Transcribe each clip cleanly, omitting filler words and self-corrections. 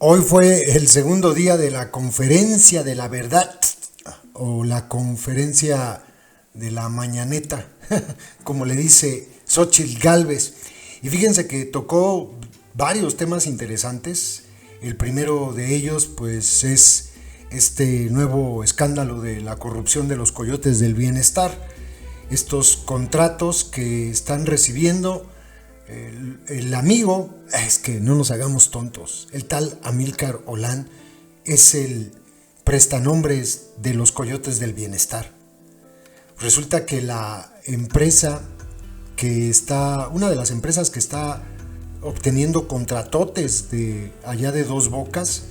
Hoy fue el segundo día de la conferencia de la verdad o la conferencia de la mañaneta, como le dice Xóchitl Gálvez. Y fíjense que tocó varios temas interesantes. El primero de ellos pues es este nuevo escándalo de la corrupción de los Coyotes del Bienestar. Estos contratos que están recibiendo el amigo, es que no nos hagamos tontos, el tal Amílcar Olán es el prestanombres de los Coyotes del Bienestar. Resulta que la empresa una de las empresas que está obteniendo contratotes de allá de Dos Bocas,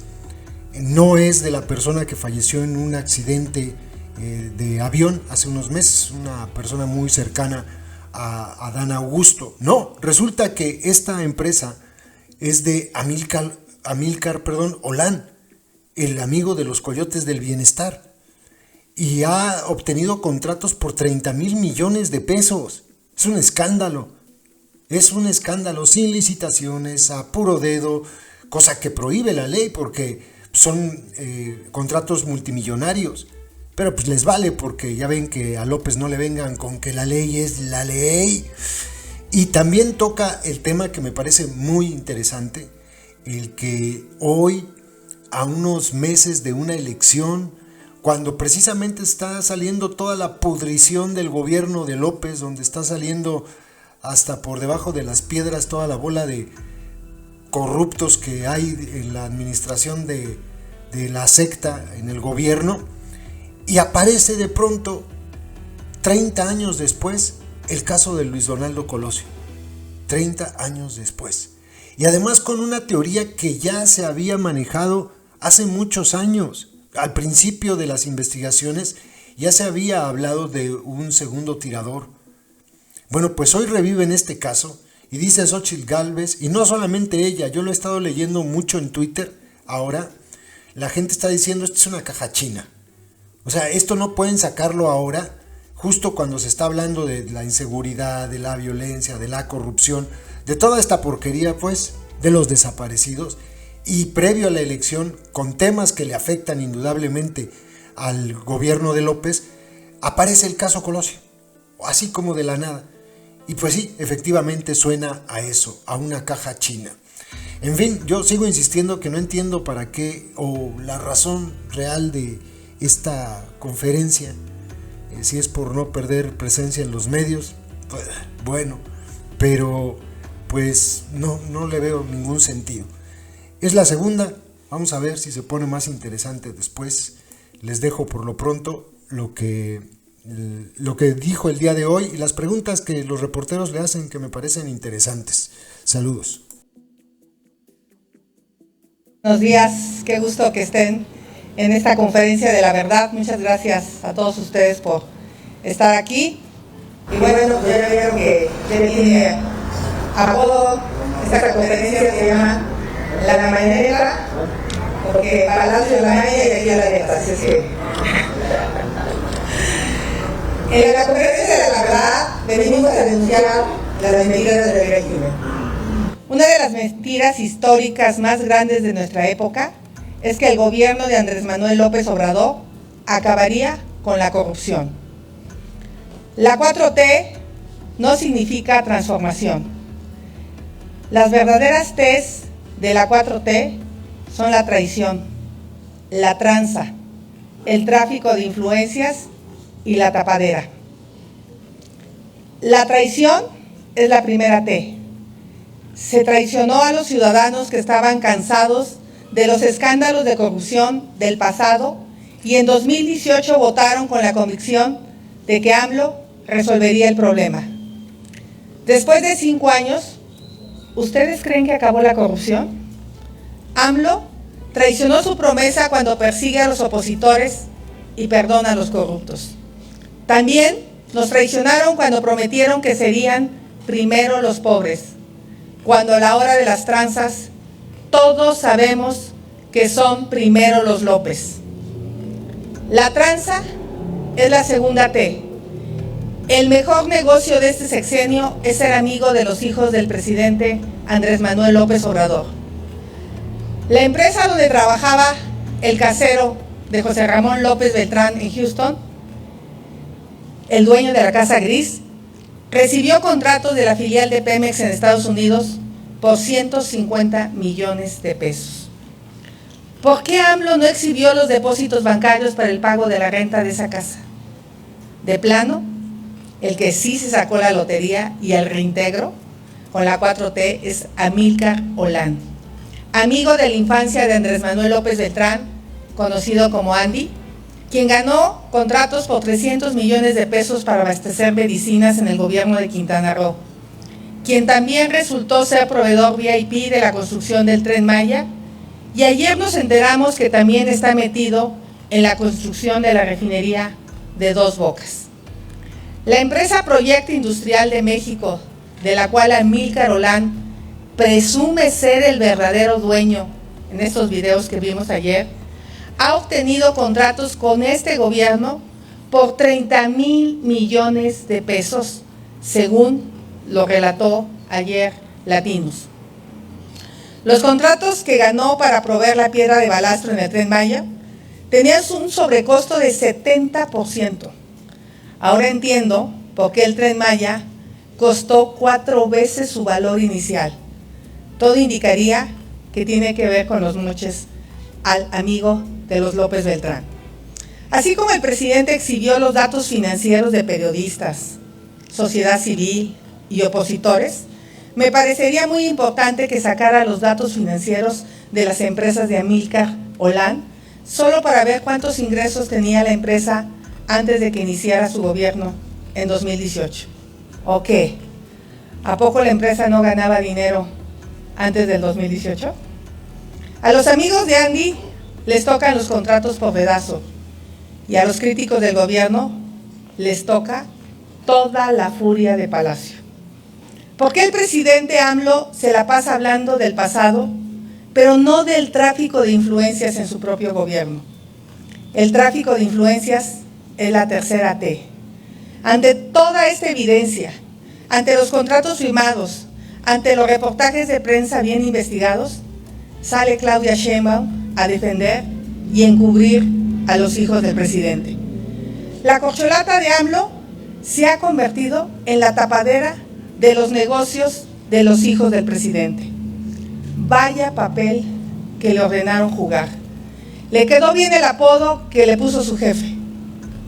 no es de la persona que falleció en un accidente de avión hace unos meses, una persona muy cercana a Adán Augusto. No, resulta que esta empresa es de Amílcar Olán, el amigo de los Coyotes del Bienestar, y ha obtenido contratos por 30,000 millones de pesos. Es un escándalo, sin licitaciones, a puro dedo, cosa que prohíbe la ley porque son contratos multimillonarios. Pero pues les vale porque ya ven que a López no le vengan con que la ley es la ley. Y también toca el tema que me parece muy interesante, el que hoy, a unos meses de una elección, cuando precisamente está saliendo toda la pudrición del gobierno de López, donde está saliendo hasta por debajo de las piedras toda la bola de corruptos que hay en la administración de la secta en el gobierno, y aparece de pronto, 30 años después, el caso de Luis Donaldo Colosio. 30 años después. Y además con una teoría que ya se había manejado hace muchos años. Al principio de las investigaciones ya se había hablado de un segundo tirador. Bueno, pues hoy reviven este caso y dice Xóchitl Gálvez, y no solamente ella, yo lo he estado leyendo mucho en Twitter ahora, la gente está diciendo esto es una caja china. O sea, esto no pueden sacarlo ahora, justo cuando se está hablando de la inseguridad, de la violencia, de la corrupción, de toda esta porquería, pues, de los desaparecidos, y previo a la elección, con temas que le afectan indudablemente al gobierno de López, aparece el caso Colosio, así como de la nada. Y pues sí, efectivamente suena a eso, a una caja china. En fin, yo sigo insistiendo que no entiendo para qué, o la razón real de esta conferencia, si es por no perder presencia en los medios, pues, bueno, pero pues no le veo ningún sentido. Es la segunda, vamos a ver si se pone más interesante después. Les dejo por lo pronto lo que dijo el día de hoy y las preguntas que los reporteros le hacen que me parecen interesantes. Saludos. Buenos días, qué gusto que estén en esta conferencia de la verdad. Muchas gracias a todos ustedes por estar aquí. Y bueno, ya vieron que tiene apodo esta conferencia, se llama La Mañanera, porque Palacio de la Maña y aquí a la neta, así es que... En la conferencia de la verdad venimos a denunciar las mentiras del régimen. Una de las mentiras históricas más grandes de nuestra época es que el gobierno de Andrés Manuel López Obrador acabaría con la corrupción. La 4T no significa transformación. Las verdaderas T's de la 4T son la traición, la tranza, el tráfico de influencias y la tapadera. La traición es la primera T. Se traicionó a los ciudadanos que estaban cansados de los escándalos de corrupción del pasado y en 2018 votaron con la convicción de que AMLO resolvería el problema. Después de 5 años, ¿ustedes creen que acabó la corrupción? AMLO traicionó su promesa cuando persigue a los opositores y perdona a los corruptos. También nos traicionaron cuando prometieron que serían primero los pobres, cuando a la hora de las tranzas todos sabemos que son primero los López. La tranza es la segunda T. El mejor negocio de este sexenio es ser amigo de los hijos del presidente Andrés Manuel López Obrador. La empresa donde trabajaba el casero de José Ramón López Beltrán en Houston, el dueño de la Casa Gris, recibió contratos de la filial de Pemex en Estados Unidos por 150 millones de pesos. ¿Por qué AMLO no exhibió los depósitos bancarios para el pago de la renta de esa casa? De plano, el que sí se sacó la lotería y el reintegro con la 4T es Amílcar Olán, amigo de la infancia de Andrés Manuel López Beltrán, conocido como Andy, quien ganó contratos por 300 millones de pesos para abastecer medicinas en el gobierno de Quintana Roo, quien también resultó ser proveedor VIP de la construcción del Tren Maya, y ayer nos enteramos que también está metido en la construcción de la refinería de Dos Bocas. La empresa Proyecto Industrial de México, de la cual Amílcar Olán presume ser el verdadero dueño en estos videos que vimos ayer, ha obtenido contratos con este gobierno por 30,000 millones de pesos, según lo relató ayer Latinos. Los contratos que ganó para proveer la piedra de balastro en el Tren Maya tenían un sobrecosto de 70%. Ahora entiendo por qué el Tren Maya costó 4 veces su valor inicial. Todo indicaría que tiene que ver con los moches al amigo de los López Beltrán. Así como el presidente exhibió los datos financieros de periodistas, sociedad civil y opositores, me parecería muy importante que sacara los datos financieros de las empresas de Amílcar Olán, solo para ver cuántos ingresos tenía la empresa antes de que iniciara su gobierno en 2018. ¿O qué? ¿A poco la empresa no ganaba dinero antes del 2018? A los amigos de Andy les tocan los contratos por pedazo, y a los críticos del gobierno les toca toda la furia de Palacio. ¿Por qué el presidente AMLO se la pasa hablando del pasado, pero no del tráfico de influencias en su propio gobierno? El tráfico de influencias es la tercera T. Ante toda esta evidencia, ante los contratos firmados, ante los reportajes de prensa bien investigados, sale Claudia Sheinbaum a defender y encubrir a los hijos del presidente. La corcholata de AMLO se ha convertido en la tapadera de los negocios de los hijos del presidente. Vaya papel que le ordenaron jugar. Le quedó bien el apodo que le puso su jefe,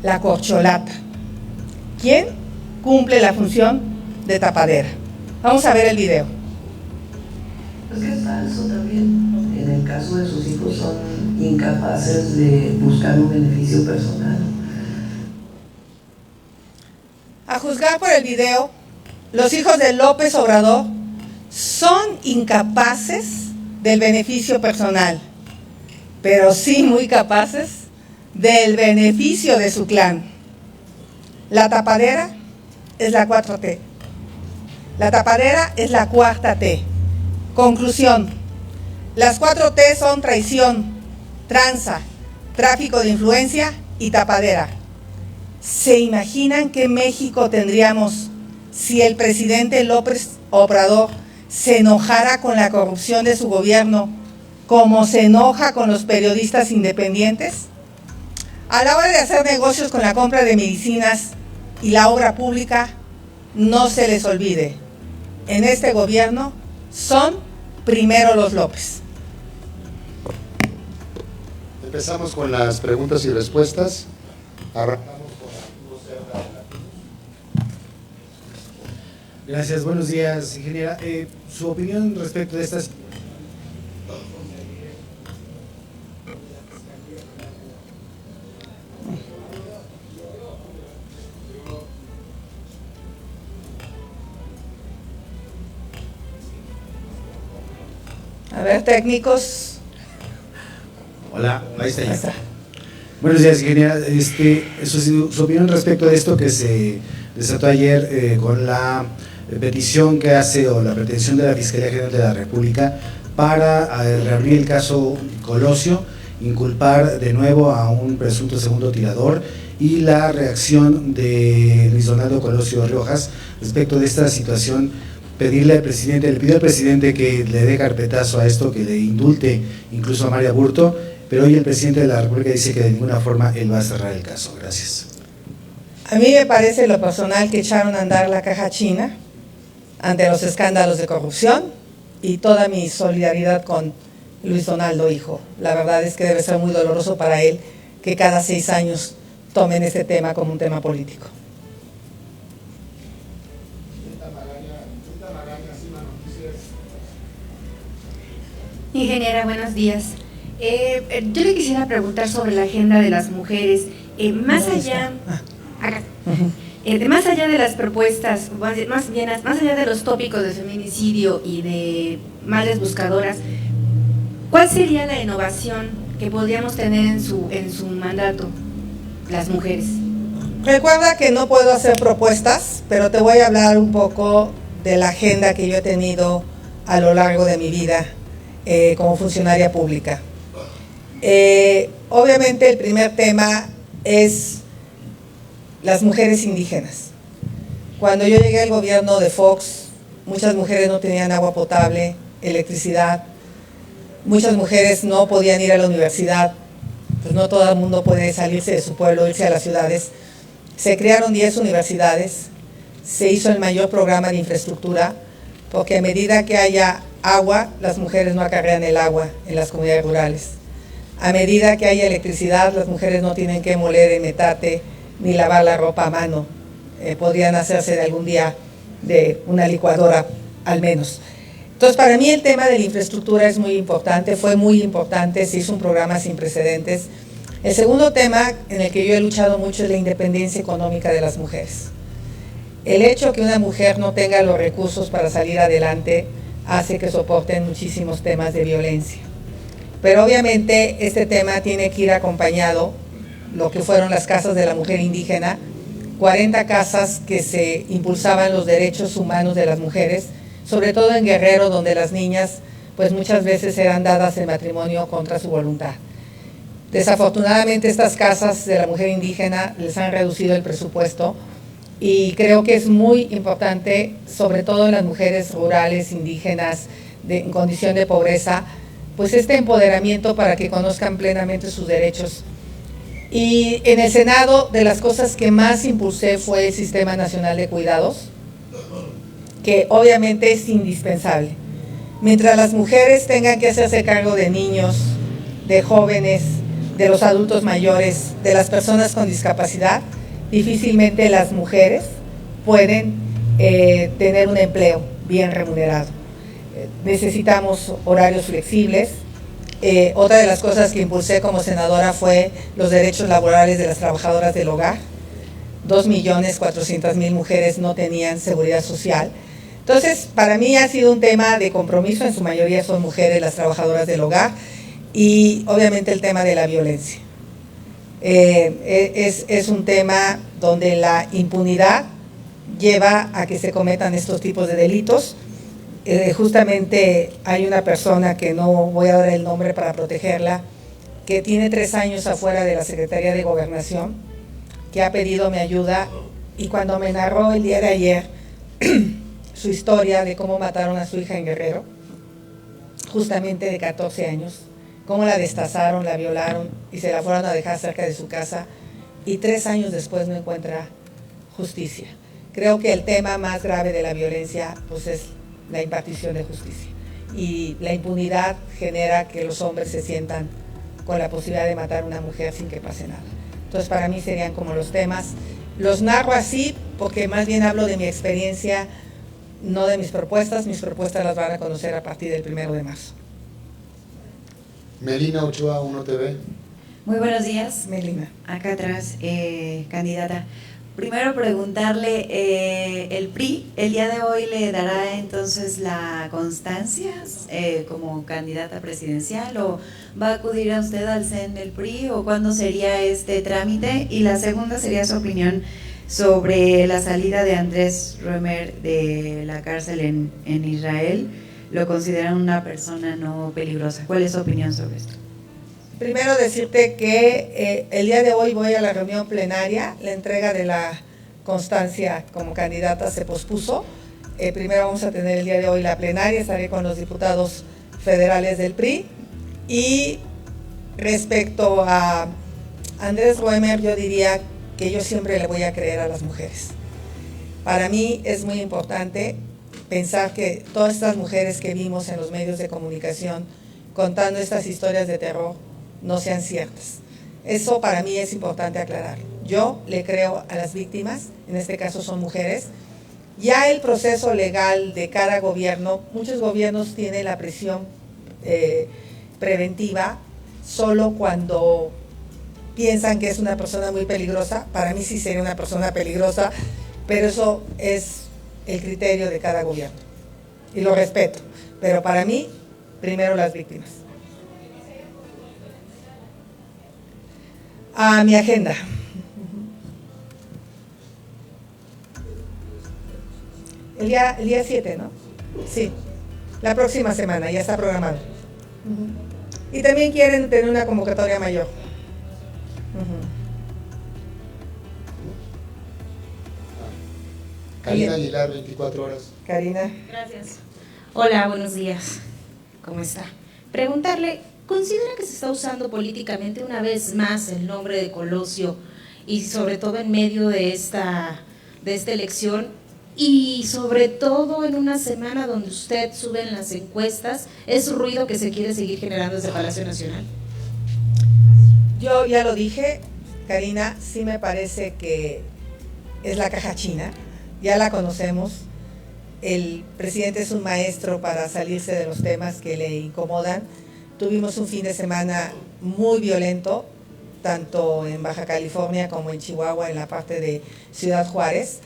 la corcholata. ¿Quién cumple la función de tapadera? Vamos a ver el video. Es que es falso también. En el caso de sus hijos son incapaces de buscar un beneficio personal. A juzgar por el video, los hijos de López Obrador son incapaces del beneficio personal, pero sí muy capaces del beneficio de su clan. La tapadera es la 4T. La tapadera es la cuarta T. Conclusión: las 4T son traición, tranza, tráfico de influencia y tapadera. ¿Se imaginan qué México tendríamos si el presidente López Obrador se enojara con la corrupción de su gobierno como se enoja con los periodistas independientes? A la hora de hacer negocios con la compra de medicinas y la obra pública, no se les olvide, en este gobierno son primero los López. Empezamos con las preguntas y respuestas. Arrancamos con Arturo Cerda. Gracias, buenos días, ingeniera. Su opinión respecto de estas... A ver, técnicos. Hola, ahí está. Buenos días, ingeniera. Su opinión respecto de esto que se desató ayer con la petición que hace o la pretensión de la Fiscalía General de la República para reabrir el caso Colosio, inculpar de nuevo a un presunto segundo tirador, y la reacción de Luis Donaldo Colosio Riojas respecto de esta situación pedirle al presidente, le pidió al presidente que le dé carpetazo a esto, que le indulte incluso a María Burto, pero hoy el presidente de la República dice que de ninguna forma él va a cerrar el caso. Gracias. A mí me parece lo personal que echaron a andar la caja china ante los escándalos de corrupción, y toda mi solidaridad con Luis Donaldo, hijo. La verdad es que debe ser muy doloroso para él que cada 6 años tomen este tema como un tema político. Ingeniera, buenos días. Yo le quisiera preguntar sobre la agenda de las mujeres. Más allá de las propuestas, más allá de los tópicos de feminicidio y de madres buscadoras, ¿cuál sería la innovación que podríamos tener en su mandato, las mujeres? Recuerda que no puedo hacer propuestas, pero te voy a hablar un poco de la agenda que yo he tenido a lo largo de mi vida como funcionaria pública. Obviamente el primer tema es las mujeres indígenas. Cuando yo llegué al gobierno de Fox, muchas mujeres no tenían agua potable, electricidad, muchas mujeres no podían ir a la universidad, pues no todo el mundo puede salirse de su pueblo, irse a las ciudades. Se crearon 10 universidades, se hizo el mayor programa de infraestructura, porque a medida que haya agua, las mujeres no acarrean el agua en las comunidades rurales. A medida que haya electricidad, las mujeres no tienen que moler el metate ni lavar la ropa a mano. Podrían hacerse de algún día de una licuadora al menos. Entonces, para mí el tema de la infraestructura es muy importante, fue muy importante, se hizo un programa sin precedentes. El segundo tema en el que yo he luchado mucho es la independencia económica de las mujeres. El hecho que una mujer no tenga los recursos para salir adelante hace que soporten muchísimos temas de violencia. Pero obviamente este tema tiene que ir acompañado, lo que fueron las casas de la mujer indígena, 40 casas que se impulsaban los derechos humanos de las mujeres, sobre todo en Guerrero, donde las niñas pues muchas veces eran dadas en matrimonio contra su voluntad. Desafortunadamente estas casas de la mujer indígena les han reducido el presupuesto, y creo que es muy importante, sobre todo en las mujeres rurales, indígenas, en condición de pobreza, pues este empoderamiento para que conozcan plenamente sus derechos. Y en el Senado, de las cosas que más impulsé fue el Sistema Nacional de Cuidados, que obviamente es indispensable. Mientras las mujeres tengan que hacerse cargo de niños, de jóvenes, de los adultos mayores, de las personas con discapacidad, difícilmente las mujeres pueden tener un empleo bien remunerado. Necesitamos horarios flexibles. Otra de las cosas que impulsé como senadora fue los derechos laborales de las trabajadoras del hogar. 2.400.000 mujeres no tenían seguridad social. Entonces, para mí ha sido un tema de compromiso, en su mayoría son mujeres las trabajadoras del hogar, y obviamente el tema de la violencia. Es un tema donde la impunidad lleva a que se cometan estos tipos de delitos. Justamente hay una persona, que no voy a dar el nombre para protegerla, que tiene 3 años afuera de la Secretaría de Gobernación, que ha pedido mi ayuda, y cuando me narró el día de ayer su historia de cómo mataron a su hija en Guerrero, justamente de 14 años, cómo la destazaron, la violaron y se la fueron a dejar cerca de su casa, y 3 años después no encuentra justicia. Creo que el tema más grave de la violencia pues es la impartición de justicia, y la impunidad genera que los hombres se sientan con la posibilidad de matar a una mujer sin que pase nada. Entonces, para mí serían como los temas. Los narro así porque más bien hablo de mi experiencia, no de mis propuestas. Mis propuestas las van a conocer a partir del 1 de marzo. Melina Ochoa, 1TV. Muy buenos días. Melina. Acá atrás, candidata. Primero preguntarle, el PRI el día de hoy le dará entonces la constancia como candidata presidencial, o va a acudir a usted al CEN del PRI, o cuándo sería este trámite. Y la segunda sería su opinión sobre la salida de Andrés Roemer de la cárcel en Israel. Lo consideran una persona no peligrosa. ¿Cuál es su opinión sobre esto? Primero decirte que el día de hoy voy a la reunión plenaria. La entrega de la constancia como candidata se pospuso, Primero vamos a tener el día de hoy la plenaria, estaré con los diputados federales del PRI. Y respecto a Andrés Roemer, yo diría que yo siempre le voy a creer a las mujeres. Para mí es muy importante pensar que todas estas mujeres que vimos en los medios de comunicación contando estas historias de terror no sean ciertas. Eso para mí es importante aclarar. Yo le creo a las víctimas, en este caso son mujeres. Ya el proceso legal de cada gobierno, muchos gobiernos tienen la prisión preventiva solo cuando piensan que es una persona muy peligrosa. Para mí sí sería una persona peligrosa, pero eso es el criterio de cada gobierno y lo respeto, pero para mí primero las víctimas. A mi agenda. El día 7, ¿no? Sí, la próxima semana, ya está programado. Y también quieren tener una convocatoria mayor. Karina Aguilar, 24 horas. Karina. Gracias. Hola, buenos días. ¿Cómo está? Preguntarle, ¿considera que se está usando políticamente una vez más el nombre de Colosio y sobre todo en medio de esta elección y sobre todo en una semana donde usted sube en las encuestas? ¿Es ruido que se quiere seguir generando desde Palacio Nacional? Yo ya lo dije, Karina, sí me parece que es la caja china, ya la conocemos. El presidente es un maestro para salirse de los temas que le incomodan. Tuvimos un fin de semana muy violento, tanto en Baja California como en Chihuahua, en la parte de Ciudad Juárez.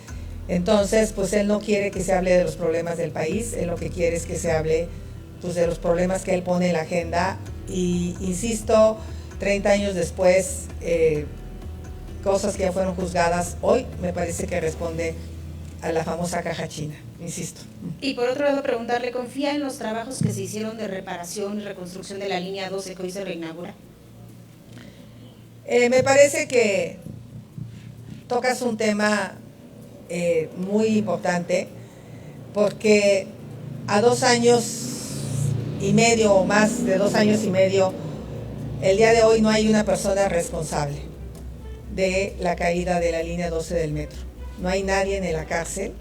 Entonces, pues él no quiere que se hable de los problemas del país, él lo que quiere es que se hable pues, de los problemas que él pone en la agenda. Y insisto, 30 años después, cosas que ya fueron juzgadas, hoy me parece que responde a la famosa caja china, insisto. Y por otro lado, preguntarle, ¿confía en los trabajos que se hicieron de reparación y reconstrucción de la línea 12 que hoy se reinaugura? Me parece que tocas un tema muy importante, porque a 2 años y medio o más de 2 años y medio, el día de hoy no hay una persona responsable de la caída de la línea 12 del metro. No hay nadie en la cárcel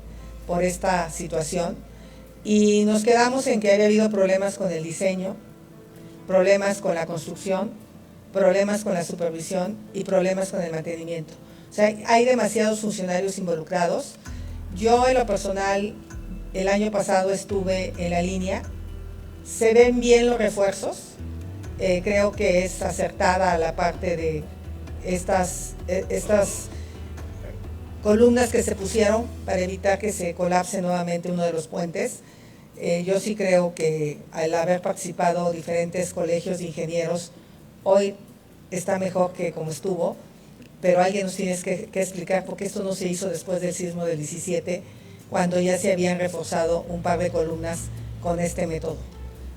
por esta situación y nos quedamos en que había habido problemas con el diseño, problemas con la construcción, problemas con la supervisión y problemas con el mantenimiento. O sea, hay demasiados funcionarios involucrados. Yo en lo personal, el año pasado estuve en la línea, se ven bien los refuerzos, creo que es acertada la parte de estas columnas que se pusieron para evitar que se colapse nuevamente uno de los puentes. Yo sí creo que al haber participado diferentes colegios de ingenieros, hoy está mejor que como estuvo, pero alguien nos tiene que explicar por qué esto no se hizo después del sismo del 17, cuando ya se habían reforzado un par de columnas con este método.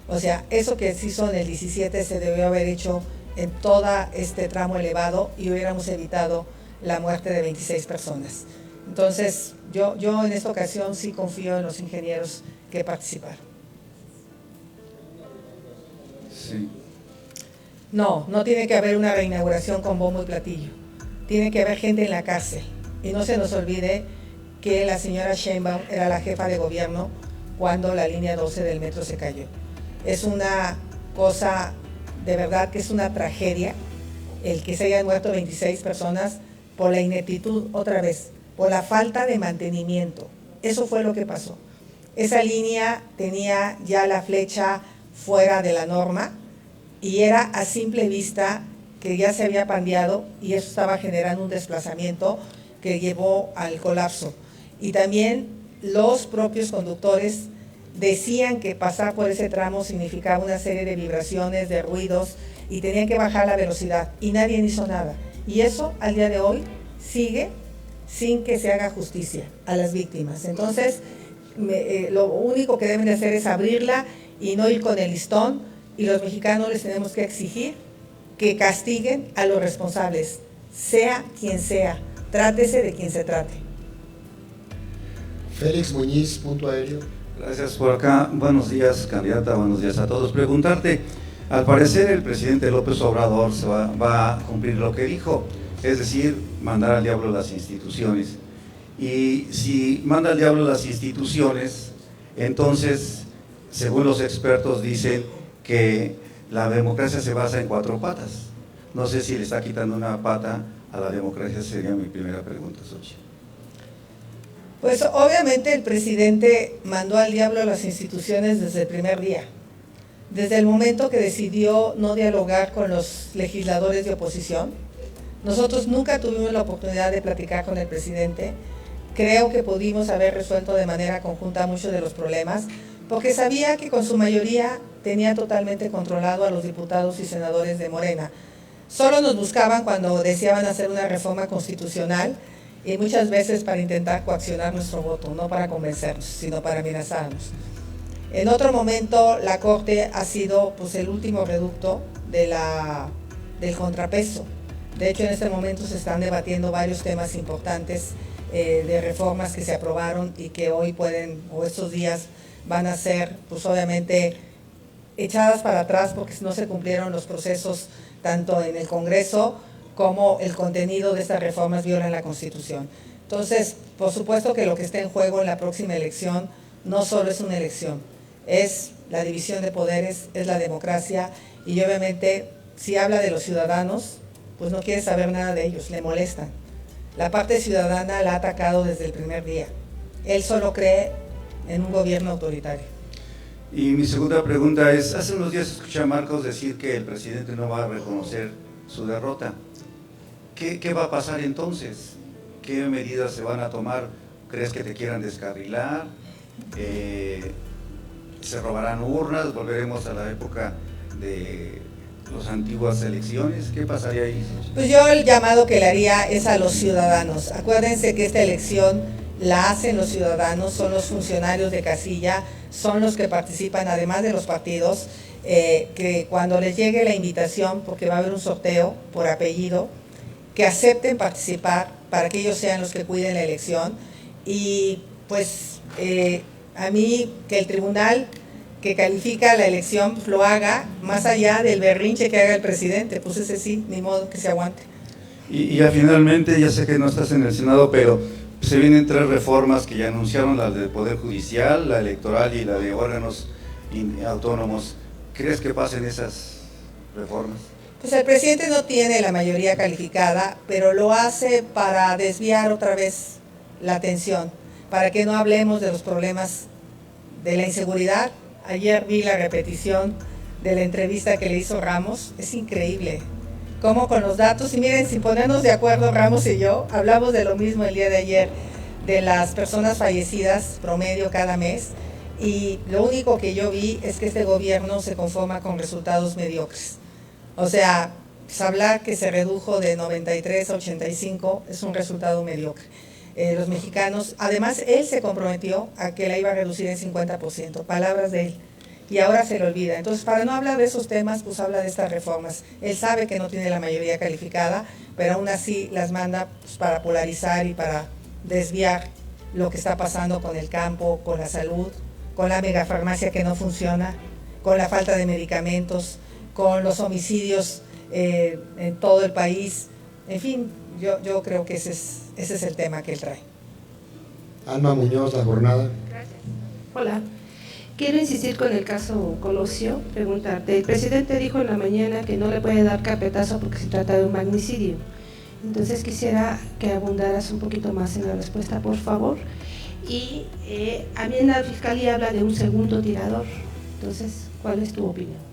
O sea, eso que se hizo en el 17 se debió haber hecho en todo este tramo elevado y hubiéramos evitado la muerte de 26 personas. Entonces, yo en esta ocasión sí confío en los ingenieros que participaron. Sí. No tiene que haber una reinauguración con bombo y platillo. Tiene que haber gente en la cárcel. Y no se nos olvide que la señora Sheinbaum era la jefa de gobierno cuando la línea 12 del metro se cayó. Es una cosa, de verdad que es una tragedia el que se hayan muerto 26 personas por la ineptitud, otra vez, por la falta de mantenimiento. Eso fue lo que pasó. Esa línea tenía ya la flecha fuera de la norma y era a simple vista que ya se había pandeado y eso estaba generando un desplazamiento que llevó al colapso. Y también los propios conductores decían que pasar por ese tramo significaba una serie de vibraciones, de ruidos, y tenían que bajar la velocidad y nadie hizo nada. Y eso al día de hoy sigue sin que se haga justicia a las víctimas. Entonces, lo único que deben de hacer es abrirla y no ir con el listón, y los mexicanos les tenemos que exigir que castiguen a los responsables, sea quien sea, trátese de quien se trate. Félix Muñiz, Punto Aéreo. Gracias por acá. Buenos días, candidata. Buenos días a todos. Preguntarte, al parecer el presidente López Obrador va a cumplir lo que dijo, es decir, mandar al diablo las instituciones. Y si manda al diablo las instituciones, entonces, según los expertos, dicen que la democracia se basa en 4 patas. No sé si le está quitando una pata a la democracia, sería mi primera pregunta, Xochitl. Pues obviamente el presidente mandó al diablo a las instituciones desde el primer día. Desde el momento que decidió no dialogar con los legisladores de oposición, nosotros nunca tuvimos la oportunidad de platicar con el presidente. Creo que pudimos haber resuelto de manera conjunta muchos de los problemas, porque sabía que con su mayoría tenía totalmente controlado a los diputados y senadores de Morena. Solo nos buscaban cuando deseaban hacer una reforma constitucional y muchas veces para intentar coaccionar nuestro voto, no para convencernos, sino para amenazarnos. En otro momento, la Corte ha sido pues, el último reducto del contrapeso. De hecho, en este momento se están debatiendo varios temas importantes de reformas que se aprobaron y que hoy pueden, o estos días, van a ser, pues obviamente, echadas para atrás porque no se cumplieron los procesos tanto en el Congreso como el contenido de estas reformas violan la Constitución. Entonces, por supuesto que lo que está en juego en la próxima elección no solo es una elección, es la división de poderes, es la democracia y obviamente si habla de los ciudadanos, pues no quiere saber nada de ellos, le molestan. La parte ciudadana la ha atacado desde el primer día. Él solo cree en un gobierno autoritario. Y mi segunda pregunta es, hace unos días escuché a Marcos decir que el presidente no va a reconocer su derrota. ¿Qué va a pasar entonces? ¿Qué medidas se van a tomar? ¿Crees que te quieran descarrilar? ¿Se robarán urnas? ¿Volveremos a la época de las antiguas elecciones? ¿Qué pasaría ahí? Pues yo el llamado que le haría es a los ciudadanos. Acuérdense que esta elección la hacen los ciudadanos, son los funcionarios de casilla, son los que participan, además de los partidos, que cuando les llegue la invitación, porque va a haber un sorteo por apellido, que acepten participar para que ellos sean los que cuiden la elección. Y pues a mí que el tribunal que califica la elección lo haga más allá del berrinche que haga el presidente, pues ese sí, ni modo que se aguante. Y ya finalmente, ya sé que no estás en el Senado, pero se vienen 3 reformas que ya anunciaron, la del Poder Judicial, la electoral y la de órganos autónomos. ¿Crees que pasen esas reformas? Pues el presidente no tiene la mayoría calificada, pero lo hace para desviar otra vez la atención, para que no hablemos de los problemas de la inseguridad. Ayer vi la repetición de la entrevista que le hizo Ramos, es increíble cómo con los datos, y miren, sin ponernos de acuerdo Ramos y yo, hablamos de lo mismo el día de ayer, de las personas fallecidas promedio cada mes, y lo único que yo vi es que este gobierno se conforma con resultados mediocres. O sea, pues hablar que se redujo de 93 a 85 es un resultado mediocre. Los mexicanos, además él se comprometió a que la iba a reducir en 50%, palabras de él, y ahora se le olvida. Entonces, para no hablar de esos temas, pues habla de estas reformas. Él sabe que no tiene la mayoría calificada, pero aún así las manda pues, para polarizar y para desviar lo que está pasando con el campo, con la salud, con la megafarmacia que no funciona, con la falta de medicamentos, con los homicidios en todo el país. En fin, yo creo que ese es el tema que él trae. Alma Muñoz, La Jornada. Gracias. Hola. Quiero insistir con el caso Colosio, preguntarte. El presidente dijo en la mañana que no le puede dar carpetazo porque se trata de un magnicidio. Entonces quisiera que abundaras un poquito más en la respuesta, por favor. Y a mí en la fiscalía habla de un segundo tirador. Entonces, ¿cuál es tu opinión?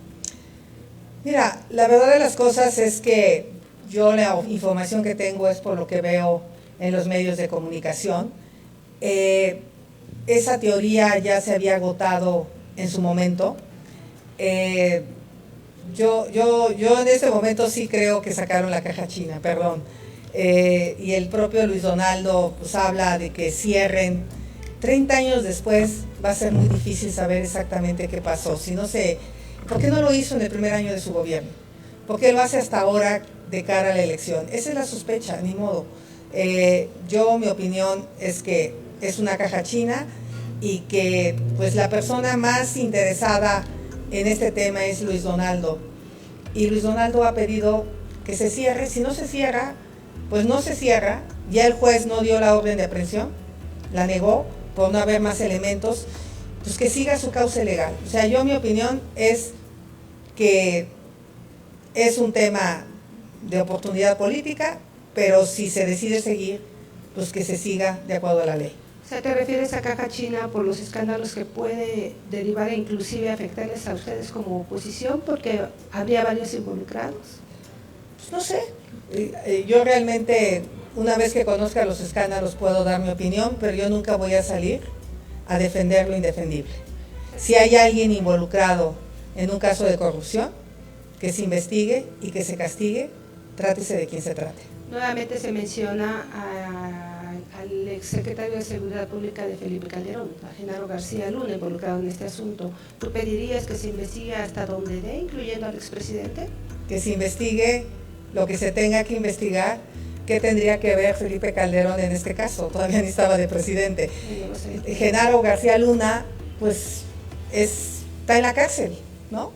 Mira, la verdad de las cosas es que yo la información que tengo es por lo que veo en los medios de comunicación. Esa teoría ya se había agotado en su momento. Yo en este momento sí creo que sacaron la caja china, perdón. Y el propio Luis Donaldo pues habla de que cierren. 30 años después va a ser muy difícil saber exactamente qué pasó. Si no sé, ¿por qué no lo hizo en el primer año de su gobierno? ¿Por qué lo hace hasta ahora de cara a la elección? Esa es la sospecha, ni modo. Mi opinión es que es una caja china y que pues la persona más interesada en este tema es Luis Donaldo. Y Luis Donaldo ha pedido que se cierre. Si no se cierra, pues no se cierra. Ya el juez no dio la orden de aprehensión, la negó por no haber más elementos, pues que siga su cauce legal. O sea, mi opinión es que es un tema de oportunidad política, pero si se decide seguir, pues que se siga de acuerdo a la ley. O sea, ¿te refieres a caja china por los escándalos que puede derivar e inclusive afectarles a ustedes como oposición porque habría varios involucrados? Pues no sé, yo realmente una vez que conozca los escándalos puedo dar mi opinión, pero yo nunca voy a salir a defender lo indefendible. Si hay alguien involucrado en un caso de corrupción, que se investigue y que se castigue, trátese de quien se trate. Nuevamente se menciona al exsecretario de Seguridad Pública de Felipe Calderón, a Genaro García Luna, involucrado en este asunto. ¿Tú pedirías que se investigue hasta donde dé, incluyendo al expresidente? Que se investigue lo que se tenga que investigar. ¿Qué tendría que ver Felipe Calderón en este caso? Todavía ni estaba de presidente. Genaro García Luna, pues está en la cárcel, ¿no?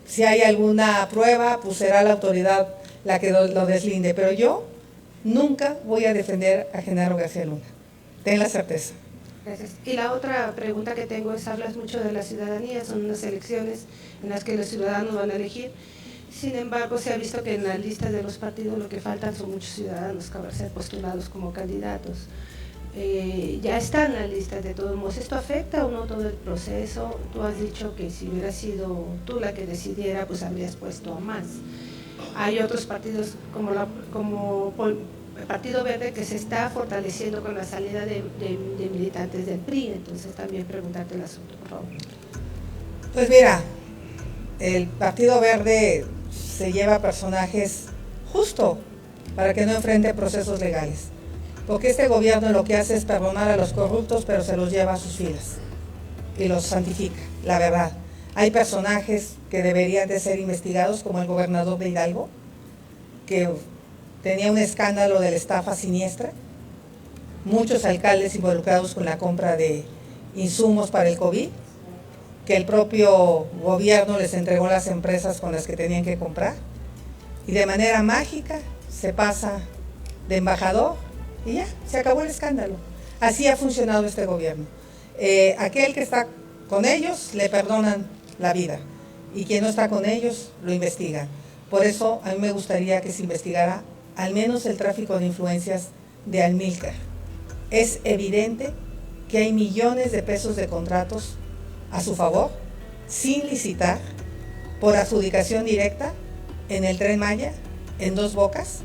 Si hay alguna prueba, pues será la autoridad la que lo deslinde, pero yo nunca voy a defender a Genaro García Luna, ten la certeza. Gracias. Y la otra pregunta que tengo es, hablas mucho de la ciudadanía, son unas elecciones en las que los ciudadanos van a elegir. Sin embargo, se ha visto que en las listas de los partidos lo que faltan son muchos ciudadanos que van a ser postulados como candidatos. Ya están en las listas de todos modos. ¿Esto afecta o no todo el proceso? Tú has dicho que si hubiera sido tú la que decidiera, pues habrías puesto a más. Hay otros partidos como el Partido Verde que se está fortaleciendo con la salida de militantes del PRI. Entonces también preguntarte el asunto, por favor. Pues mira, el Partido Verde se lleva personajes justo para que no enfrente procesos legales, porque este gobierno lo que hace es perdonar a los corruptos, pero se los lleva a sus filas y los santifica, la verdad. Hay personajes que deberían de ser investigados, como el gobernador de Hidalgo, que tenía un escándalo de la estafa siniestra, muchos alcaldes involucrados con la compra de insumos para el COVID, que el propio gobierno les entregó las empresas con las que tenían que comprar, y de manera mágica se pasa de embajador y ya, se acabó el escándalo. Así ha funcionado este gobierno. Aquel que está con ellos le perdonan la vida, y quien no está con ellos lo investigan. Por eso a mí me gustaría que se investigara al menos el tráfico de influencias de Amílcar. Es evidente que hay millones de pesos de contratos a su favor, sin licitar, por adjudicación directa en el Tren Maya, en Dos Bocas,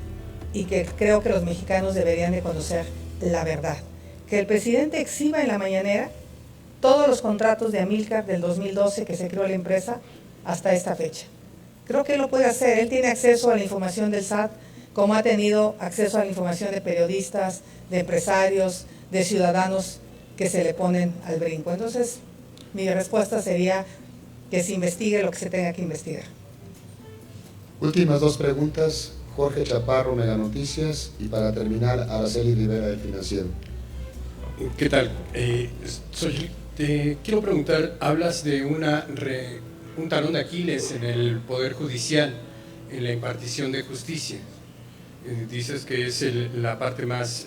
y que creo que los mexicanos deberían de conocer la verdad. Que el presidente exhiba en la mañanera todos los contratos de Amílcar del 2012 que se creó la empresa hasta esta fecha. Creo que él lo puede hacer, él tiene acceso a la información del SAT, como ha tenido acceso a la información de periodistas, de empresarios, de ciudadanos que se le ponen al brinco. Entonces, mi respuesta sería que se investigue lo que se tenga que investigar. Últimas dos preguntas, Jorge Chaparro, Mega Noticias, y para terminar, Araceli Rivera, del Financiero. ¿Qué tal? Te quiero preguntar, hablas de un talón de Aquiles en el Poder Judicial, en la impartición de justicia. Dices que es la parte más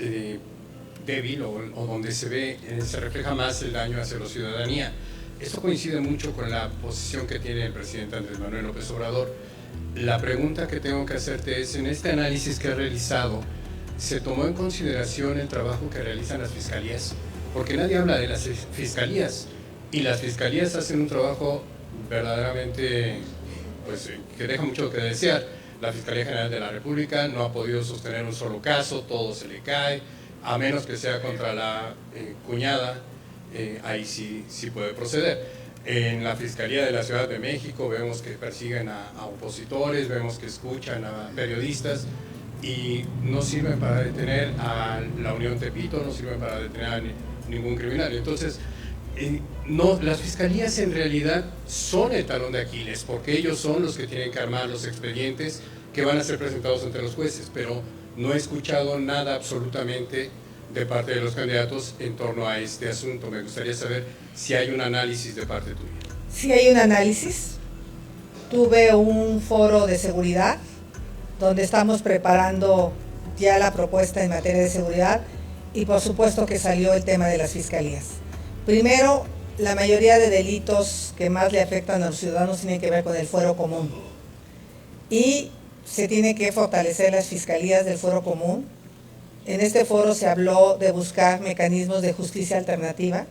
débil o donde se refleja más el daño hacia la ciudadanía. Esto coincide mucho con la posición que tiene el presidente Andrés Manuel López Obrador. La pregunta que tengo que hacerte es, en este análisis que ha realizado, ¿se tomó en consideración el trabajo que realizan las fiscalías? Porque nadie habla de las fiscalías, y las fiscalías hacen un trabajo verdaderamente pues, que deja mucho que desear. La Fiscalía General de la República no ha podido sostener un solo caso, todo se le cae, a menos que sea contra la cuñada, ahí sí puede proceder. En la Fiscalía de la Ciudad de México vemos que persiguen a opositores, vemos que escuchan a periodistas y no sirven para detener a la Unión Tepito, no sirven para detener a ningún criminal. Entonces, no, las fiscalías en realidad son el talón de Aquiles, porque ellos son los que tienen que armar los expedientes que van a ser presentados ante los jueces, pero no he escuchado nada absolutamente de parte de los candidatos en torno a este asunto. Me gustaría saber si hay un análisis de parte tuya. Sí hay un análisis. Tuve un foro de seguridad donde estamos preparando ya la propuesta en materia de seguridad y por supuesto que salió el tema de las fiscalías. Primero, la mayoría de delitos que más le afectan a los ciudadanos tienen que ver con el fuero común y se tiene que fortalecer las fiscalías del fuero común. En este foro se habló de buscar mecanismos de justicia alternativa.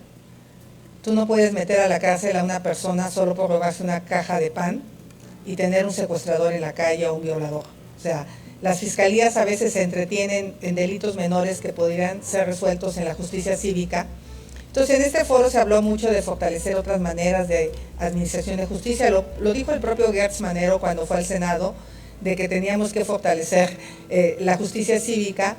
Tú no puedes meter a la cárcel a una persona solo por robarse una caja de pan y tener un secuestrador en la calle o un violador. O sea, las fiscalías a veces se entretienen en delitos menores que podrían ser resueltos en la justicia cívica. Entonces, en este foro se habló mucho de fortalecer otras maneras de administración de justicia. Lo dijo el propio Gertz Manero cuando fue al Senado, de que teníamos que fortalecer la justicia cívica.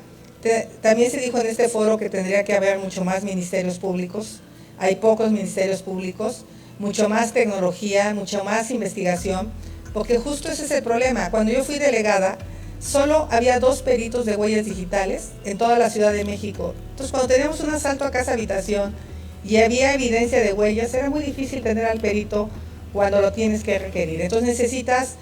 También se dijo en este foro que tendría que haber mucho más ministerios públicos. Hay pocos ministerios públicos, mucho más tecnología, mucho más investigación, porque justo ese es el problema. Cuando yo fui delegada, solo había 2 peritos de huellas digitales en toda la Ciudad de México. Entonces, cuando teníamos un asalto a casa habitación y había evidencia de huellas, era muy difícil tener al perito cuando lo tienes que requerir. Entonces, necesitas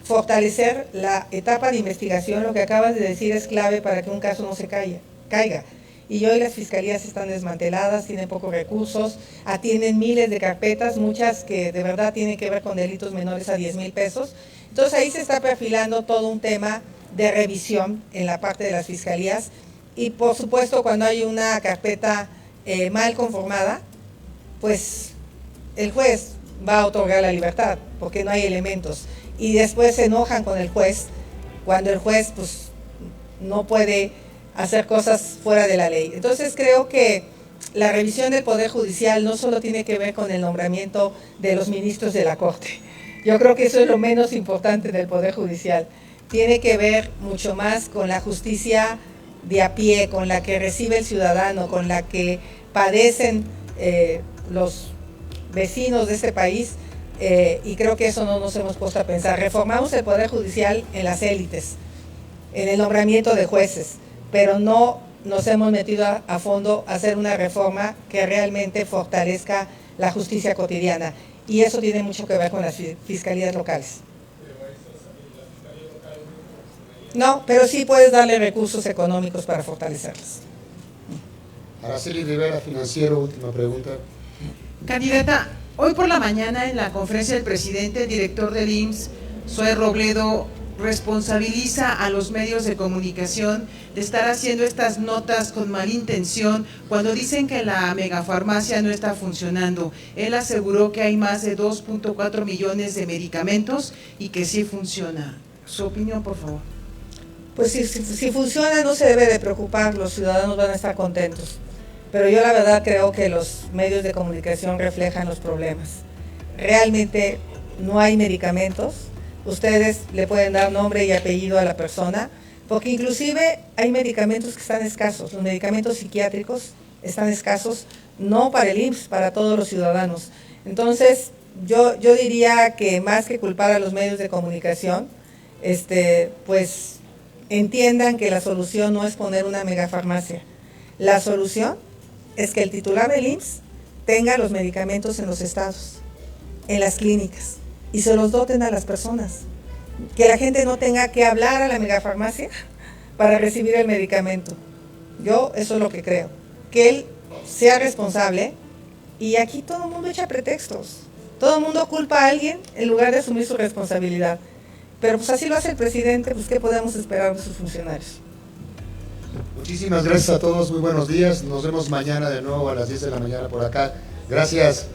fortalecer la etapa de investigación. Lo que acabas de decir es clave para que un caso no se caiga. Y hoy las fiscalías están desmanteladas, tienen pocos recursos, atienden miles de carpetas, muchas que de verdad tienen que ver con delitos menores a 10,000 pesos. Entonces ahí se está perfilando todo un tema de revisión en la parte de las fiscalías y por supuesto cuando hay una carpeta mal conformada, pues el juez va a otorgar la libertad porque no hay elementos y después se enojan con el juez cuando el juez pues no puede hacer cosas fuera de la ley. Entonces creo que la revisión del Poder Judicial no solo tiene que ver con el nombramiento de los ministros de la Corte. Yo creo que eso es lo menos importante del Poder Judicial. Tiene que ver mucho más con la justicia de a pie, con la que recibe el ciudadano, con la que padecen los vecinos de este país, y creo que eso no nos hemos puesto a pensar. Reformamos el Poder Judicial en las élites, en el nombramiento de jueces, pero no nos hemos metido a fondo a hacer una reforma que realmente fortalezca la justicia cotidiana. Y eso tiene mucho que ver con las fiscalías locales. No, pero sí puedes darle recursos económicos para fortalecerlas. Araceli Rivera, Financiero, última pregunta. Candidata, hoy por la mañana en la conferencia del presidente, el director del IMSS, Zoe Robledo, responsabiliza a los medios de comunicación de estar haciendo estas notas con mala intención cuando dicen que la megafarmacia no está funcionando. Él aseguró que hay más de 2.4 millones de medicamentos y que sí funciona. Su opinión, por favor. Pues si funciona no se debe de preocupar, los ciudadanos van a estar contentos. Pero yo la verdad creo que los medios de comunicación reflejan los problemas. Realmente no hay medicamentos. Ustedes le pueden dar nombre y apellido a la persona, porque inclusive hay medicamentos que están escasos. Los medicamentos psiquiátricos están escasos, no para el IMSS, para todos los ciudadanos. Entonces, yo diría que más que culpar a los medios de comunicación, pues entiendan que la solución no es poner una megafarmacia. La solución es que el titular del IMSS tenga los medicamentos en los estados, en las clínicas, y se los doten a las personas. Que la gente no tenga que hablar a la megafarmacia para recibir el medicamento. Yo eso es lo que creo. Que él sea responsable, y aquí todo el mundo echa pretextos. Todo el mundo culpa a alguien en lugar de asumir su responsabilidad. Pero pues así lo hace el presidente, pues ¿qué podemos esperar de sus funcionarios? Muchísimas gracias a todos, muy buenos días. Nos vemos mañana de nuevo a las 10 de la mañana por acá. Gracias.